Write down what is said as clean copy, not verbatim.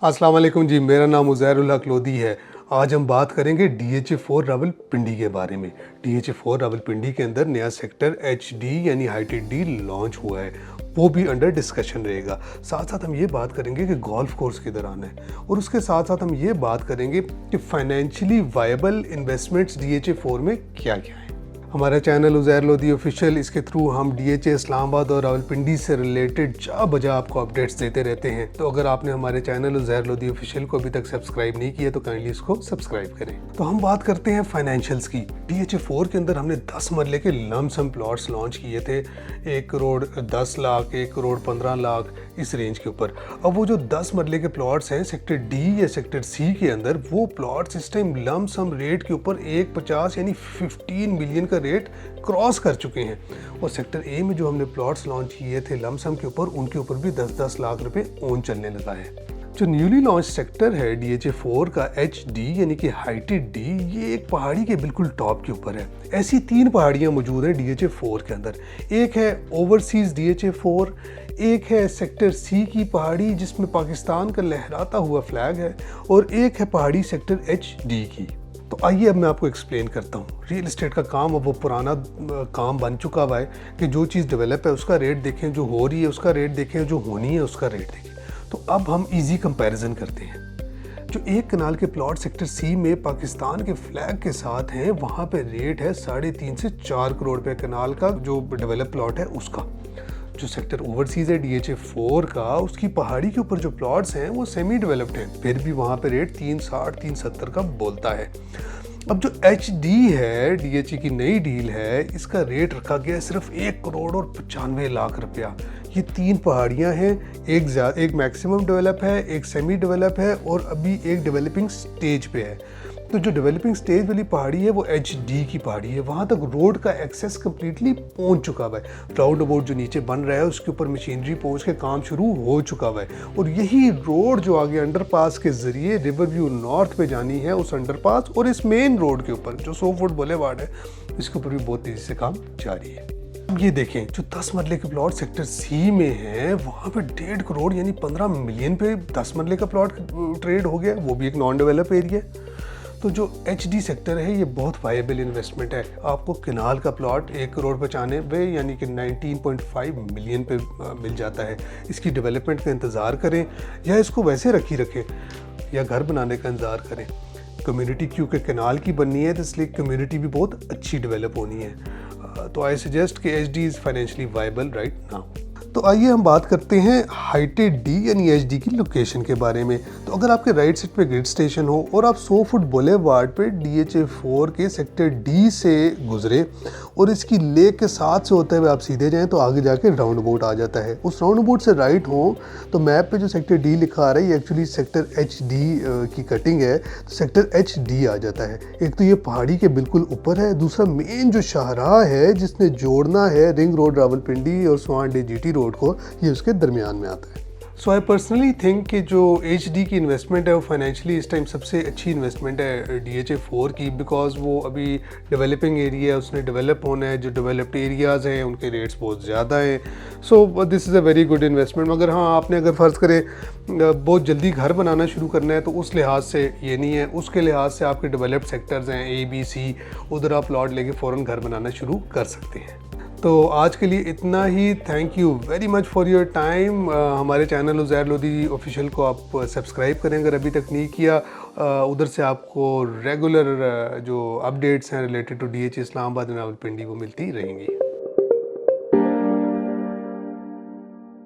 अस्सलाम वालेकुम जी, मेरा नाम उज़ैरुल हक लोधी है। आज हम बात करेंगे DHA4 रावलपिंडी के बारे में। DHA4 रावलपिंडी के अंदर नया सेक्टर HD यानी हाइटेड डी लॉन्च हुआ है, वो भी अंडर डिस्कशन रहेगा। साथ साथ हम ये बात करेंगे कि गोल्फ कोर्स किधर आना है और उसके साथ साथ हम ये बात करेंगे कि फाइनेंशियली वायबल इन्वेस्टमेंट्स DHA4 में क्या क्या है। हमारा चैनल उज़ैर लोधी ऑफिशियल, इसके थ्रू हम DHA इस्लामाबाद और रावलपिंडी से रिलेटेड जा बजा आपको अपडेट्स देते रहते हैं। तो अगर आपने हमारे चैनल उज़ैर लोधी ऑफिशियल को अभी तक सब्सक्राइब नहीं किया तो काइंडली इसको सब्सक्राइब करें। तो हम बात करते हैं फाइनेंशियल्स की। DHA4 के अंदर हमने 10 मरले के लमसम प्लॉट्स लॉन्च किए थे, 1 करोड़ 10 लाख, 1 करोड़ 15 लाख, इस रेंज के ऊपर। अब वो जो 10 मरले के प्लॉट्स हैं सेक्टर डी या सेक्टर सी के अंदर, वो प्लॉट्स इस टाइम लमसम रेट के ऊपर 150 यानी 15 मिलियन का रेट क्रॉस कर चुके हैं। और सेक्टर ए में जो हमने प्लॉट्स लॉन्च किए थे लमसम के ऊपर, उनके ऊपर भी 10-10 लाख रुपए ओन चलने लगा है। जो न्यूली लॉन्च सेक्टर है DHA4 का HD यानी कि हाइटेड डी, ये एक पहाड़ी के बिल्कुल टॉप के ऊपर है। ऐसी 3 पहाड़ियाँ मौजूद हैं DHA4 के अंदर। एक है ओवरसीज DHA4, एक है सेक्टर सी की पहाड़ी जिसमें पाकिस्तान का लहराता हुआ फ्लैग है, और एक है पहाड़ी सेक्टर HD की। तो आइए अब मैं आपको एक्सप्लेन करता हूँ। रियल इस्टेट का काम अब वो पुराना काम बन चुका हुआ है कि जो चीज़ डेवलप है उसका रेट देखें, जो हो रही है उसका रेट देखें, जो होनी है उसका रेट देखें। तो अब हम इजी कंपैरिजन करते हैं। जो एक कनाल के प्लॉट सेक्टर सी में पाकिस्तान के फ्लैग के साथ हैं, वहाँ पे रेट है 3.5 से 4 करोड़ रुपए कनाल का, जो डेवलप प्लॉट है उसका। जो सेक्टर ओवरसीज है DHA4 का, उसकी पहाड़ी के ऊपर जो प्लॉट्स हैं वो सेमी डेवलप्ड हैं, फिर भी वहाँ पे रेट 360 370 का बोलता है। अब जो HD है, DHA की नई डील है, इसका रेट रखा गया है सिर्फ 1 करोड़ और 95 लाख रुपया। ये 3 पहाड़ियाँ हैं, एक मैक्सिमम डेवलप है, एक सेमी डेवलप है और अभी एक डेवलपिंग स्टेज पे है। तो जो डेवलपिंग स्टेज वाली पहाड़ी है वो HD की पहाड़ी है, वहाँ तक रोड का एक्सेस कम्प्लीटली पहुँच चुका हुआ है। राउंड अबाउट जो नीचे बन रहा है उसके ऊपर मशीनरी पहुँच के काम शुरू हो चुका हुआ है, और यही रोड जो आगे अंडरपास के ज़रिए रिवर व्यू नॉर्थ पे जानी है, उस अंडरपास और इस मेन रोड के ऊपर जो 100 फुट बुलेवार्ड है, इसके ऊपर भी बहुत तेज़ी से काम जारी है। अब ये देखें, जो 10 मरले के प्लॉट सेक्टर सी में है, वहाँ पे 1.5 करोड़ यानी 15 मिलियन पे 10 मरले का प्लॉट ट्रेड हो गया, वो भी एक नॉन डेवलप एरिया। तो जो HD सेक्टर है ये बहुत वायबल इन्वेस्टमेंट है। आपको किनाल का प्लॉट 1 करोड़ 95 यानी कि 19.5 मिलियन पे मिल जाता है। इसकी डेवलपमेंट का इंतज़ार करें या इसको वैसे रखें या घर बनाने का इंतज़ार करें। कम्युनिटी क्योंकि किनाल की बननी है, तो इसलिए कम्युनिटी भी बहुत अच्छी डेवलप होनी है। तो आई सजेस्ट कि HD is financially viable right now. तो आइए हम बात करते हैं हाइटेड डी यानी HD की लोकेशन के बारे में। तो अगर आपके राइट साइड पे ग्रिड स्टेशन हो और आप 100 फुट बुलेवार्ड पे DHA4 के सेक्टर D से गुजरे और इसकी लेक के साथ से होते हुए आप सीधे जाएं, तो आगे जाके राउंड अबाउट आ जाता है। उस राउंड अबाउट से राइट हो तो मैप पे जो सेक्टर D लिखा आ रहा है ये एक्चुअली सेक्टर HD की कटिंग है, तो सेक्टर HD आ जाता है। एक तो ये पहाड़ी के बिल्कुल ऊपर है, दूसरा मेन जो शाहराह है जिसने जोड़ना है रिंग रोड रावलपिंडी और स्वान डे GT रोड को, ये उसके दरमियान में आता है। सो आई पर्सनली थिंक कि जो HD की इन्वेस्टमेंट है वो फाइनेंशियली इस टाइम सबसे अच्छी इन्वेस्टमेंट है DHA4 की, बिकॉज वो अभी डेवलपिंग एरिया है, उसने डेवलप होना है। जो डेवलप्ड एरियाज़ हैं उनके रेट्स बहुत ज़्यादा हैं। So this is a very good investment. मगर हाँ, आपने अगर फ़र्ज़ करें बहुत जल्दी घर बनाना शुरू करना है तो उस लिहाज से ये नहीं है। उसके लिहाज से आपके डेवलप्ड सेक्टर्स हैं ABC, उधर आप प्लॉट लेके फ़ौरन घर बनाना शुरू कर सकते हैं। तो आज के लिए इतना ही। Thank you very much for your time. हमारे चैनल उज़ैर लोधी ऑफिशियल को आप सब्सक्राइब करें अगर अभी तक नहीं किया। उधर से आपको रेगुलर जो अपडेट्स हैं related to DHA Islamabad and Rawalpindi वो मिलती रहेंगी।